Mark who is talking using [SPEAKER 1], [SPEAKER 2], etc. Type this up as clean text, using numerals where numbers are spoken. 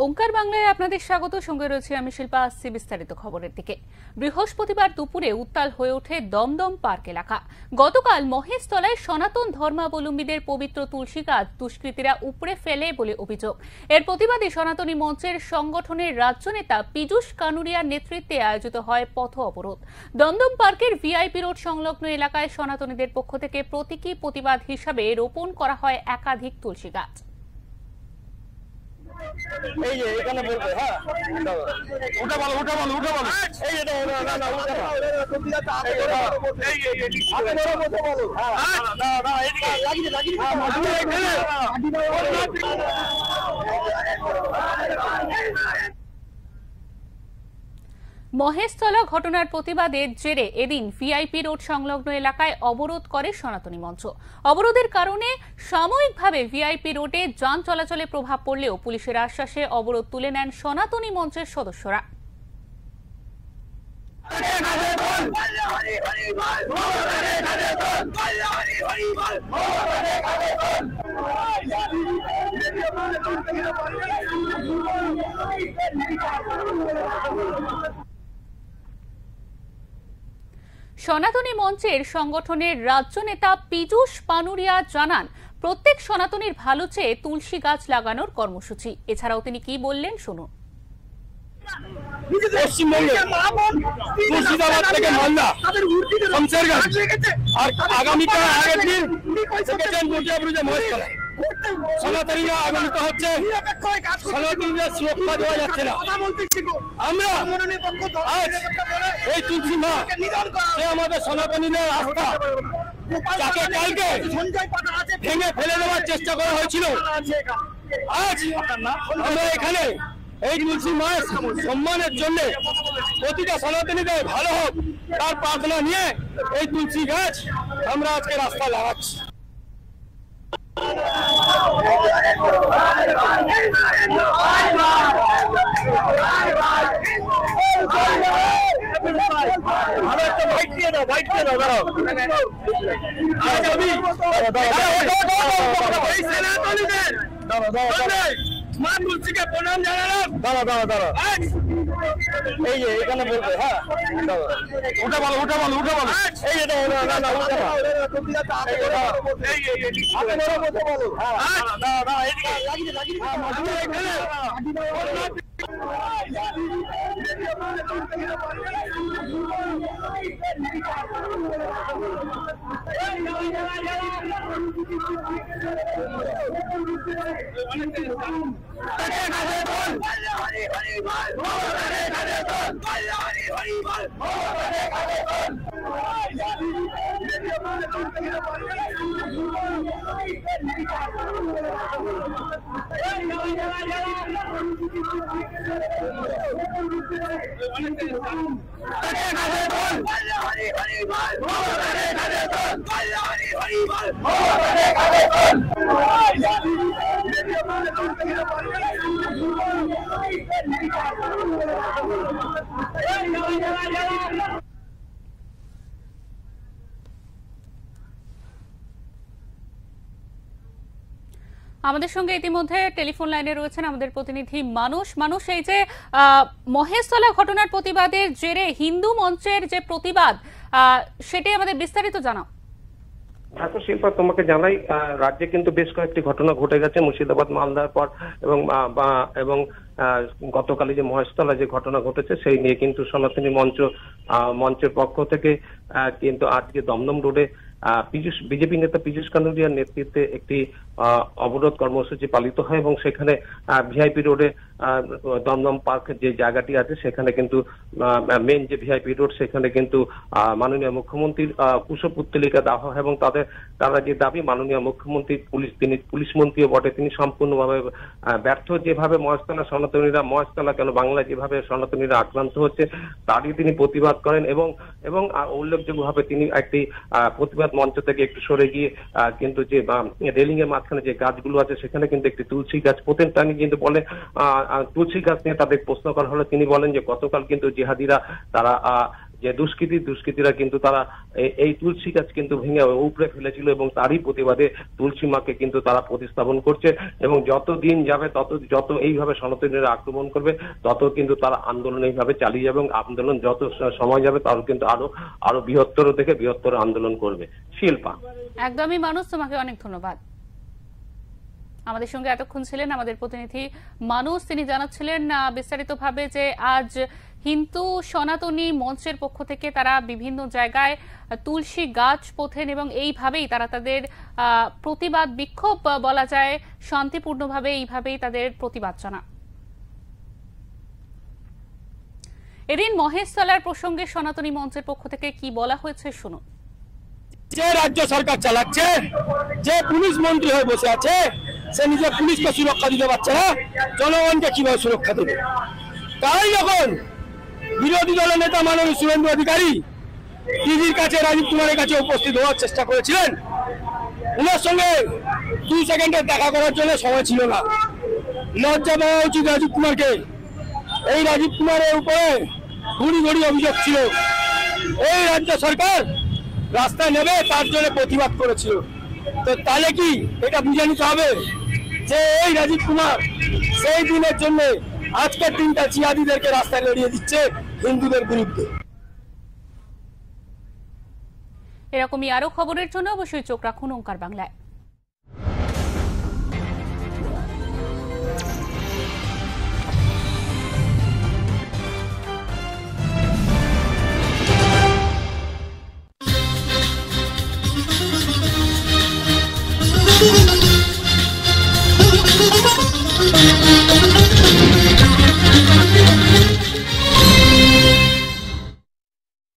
[SPEAKER 1] ওঙ্কার বাংলায় আপনাদের স্বাগত। সঙ্গে রয়েছে আমি শিল্পা। আসছি বিস্তারিত খবরের দিকে। বৃহস্পতিবার দুপুরে উত্তাল হয়ে ওঠে দমদম পার্ক এলাকা। গতকাল মহেশতলায় সনাতন ধর্মাবলম্বীদের পবিত্র তুলসী গাছ দুষ্কৃতীরা উপড়ে ফেলে বলে অভিযোগ। এর প্রতিবাদে সনাতনী মঞ্চের সংগঠনের রাজ্য নেতা পীযূষ কানুরিয়ার নেতৃত্বে আয়োজিত হয় পথ অবরোধ। দমদম পার্কের ভিআইপি রোড সংলগ্ন এলাকায় সনাতনীদের পক্ষ থেকে প্রতীকী প্রতিবাদ হিসাবে রোপণ করা হয় একাধিক তুলসী গাছ।
[SPEAKER 2] এই যে এখানে বলবে হ্যাঁ ওটা বলো এই যে না
[SPEAKER 1] মহেশতলা ঘটনার প্রতিবাদের জেরে এদিন ভিআইপি রোড সংলগ্ন এলাকায় অবরোধ করে সনাতনী মঞ্চ। অবরোধের কারণে সাময়িকভাবে ভিআইপি রোডে যান চলাচলে প্রভাব পড়লেও পুলিশের আশ্বাসে অবরোধ তুলে নেন সনাতনী মঞ্চের সদস্যরা। সনাতনী মঞ্চের সংগঠনের রাজ্য নেতা পীযূষ কানুরিয়া জানান, প্রত্যেক সনাতনীর ভালো চেয়ে তুলসী গাছ লাগানোর কর্মসূচি। এছাড়াও তিনি কি বললেন শুনুন।
[SPEAKER 2] মুর্শিদাবাদ থেকে মালদা শমশের গাছ আর আগামীকাল আগের দিন সনাতনীরা আগামিত হচ্ছে, সনাতনীরা সুরক্ষা দেওয়া যাচ্ছে না। আমরা আজ এই তুলসী মা সে আমাদের সনাতনীদের আস্থা, যাকে কালকে ভেঙে ফেলে দেওয়ার চেষ্টা করা হয়েছিল। আজ আমরা এখানে এই তুলসী মায়ের সম্মানের জন্য প্রতিটা সনাতনীদের ভালো হোক তার প্রার্থনা নিয়ে এই তুলসী গাছ আমরা আজকে রাস্তায় লাগাচ্ছি। মা তুলসীকে প্রণাম জানালাম। এই যে এখানে বলবে হ্যাঁ ওটা বলো এই যে
[SPEAKER 1] আমাদের সঙ্গে ইতিমধ্যে টেলিফোন লাইনে রয়েছেন আমাদের প্রতিনিধি মানুষ। এই যে মহেশতলা ঘটনার প্রতিবাদের জেরে হিন্দু মঞ্চের যে প্রতিবাদ, সেটাই আমাদের বিস্তারিত জানাও।
[SPEAKER 3] ঢাকা শিল্পা, তোমাকে জানাই রাজ্যে কিন্তু বেশ কয়েকটি ঘটনা ঘটে গেছে মুর্শিদাবাদ মালদার পর, এবং গতকালই যে মহেশতলা যে ঘটনা ঘটেছে সেই নিয়ে কিন্তু সনাতনী মঞ্চের পক্ষ থেকে কিন্তু আজকে দমদম রোডে বিজেপি নেতা পীযূষ কানুরিয়ার নেতৃত্বে একটি অবরোধ কর্মসূচি পালিত হয় এবং সেখানে ভিআইপি রোডে দমদম পার্কের যে জায়গাটি আছে সেখানে কিন্তু মেন যে ভিআইপি রোড সেখানে কিন্তু মাননীয় মুখ্যমন্ত্রীর কুশপুত্তলিকা দেওয়া হয় এবং তারা যে দাবি মাননীয় মুখ্যমন্ত্রী তিনি পুলিশ মন্ত্রীও বটে, তিনি সম্পূর্ণভাবে ব্যর্থ। যেভাবে মহেশতলা কেন বাংলায় যেভাবে সনাতনীরা আক্রান্ত হচ্ছে তারই তিনি প্রতিবাদ করেন এবং উল্লেখযোগ্যভাবে তিনি একটি প্রতিবাদ মঞ্চ থেকে একটু সরে গিয়ে কিন্তু যে রেলিং এর মাঝখানে যে গাছগুলো আছে সেখানে কিন্তু একটি তুলসী গাছ পোতেন। তিনি কিন্তু বলে তুলসী গাছ নিয়ে তাদের প্রশ্ন করা হলো, তিনি বলেন যে গতকাল কিন্তু জিহাদিরা তারা যে দুষ্কৃতীরা কিন্তু তারা এই তুলসী গাছ কিন্তু ভেঙে উপড়ে ফেলেছিল এবং তারই প্রতিবাদে তুলসী মাকে কিন্তু তারা প্রতিস্থাপন করছে এবং যত দিন যাবে যত এইভাবে সনাতনীরা আক্রমণ করবে তত কিন্তু তারা আন্দোলন এইভাবে চালিয়ে যাবে এবং আন্দোলন যত সময় যাবে তার কিন্তু আরো বৃহত্তর আন্দোলন করবে। শিল্পা,
[SPEAKER 1] একদমই মানুষ, তোমাকে অনেক ধন্যবাদ। আমাদের সঙ্গে এতক্ষণ ছিলেন আমাদের প্রতিনিধি মানুষ, তিনি জানাচ্ছিলেন বিস্তারিতভাবে যে আজ হিন্দু সনাতনী মঞ্চের পক্ষ থেকে তারা বিভিন্ন জায়গায় তুলসী গাছ পোঁথেন এবং এইভাবেই তারা তাদের প্রতিবাদ বিক্ষোভ বলা যায় শান্তিপূর্ণভাবে এইভাবেই তাদের প্রতিবাদ জানান। এদিন মহেশতলার প্রসঙ্গে সনাতনী মঞ্চের পক্ষ থেকে কি বলা হয়েছে শুনুন।
[SPEAKER 2] যে রাজ্য সরকার চালাচ্ছে, যে পুলিশ মন্ত্রী হয়ে বসে আছে, সে নিজে পুলিশকে সুরক্ষা দিতে পারছে না, জনগণকে কিভাবে সুরক্ষা দেবে? তাই যখন বিরোধী দলের নেতা মাননীয় শুভেন্দু অধিকারী টিভির কাছে রাজীব কুমারের কাছে উপস্থিত হওয়ার চেষ্টা করেছিলেন, ওনার সঙ্গে 2 সেকেন্ডের দেখা করার জন্য সময় ছিল না। লজ্জা পাওয়া উচিত রাজীব কুমারকে। এই রাজীব কুমারের উপরে ঘুরি অভিযোগ ছিল, এই রাজ্য সরকার রাস্তায় নেবে তার জন্য প্রতিবাদ করেছিল। তো তাহলে কি এটা বুঝে নিতে হবে যে এই রাজীব কুমার সেই দিনের জন্য আজকের দিনটা জিহাদিদেরকে রাস্তায় লড়িয়ে দিচ্ছে হিন্দুদের বিরুদ্ধে।
[SPEAKER 1] এরকমই আরো খবরের জন্য অবশ্যই চোখ রাখুন ওঙ্কার বাংলায়।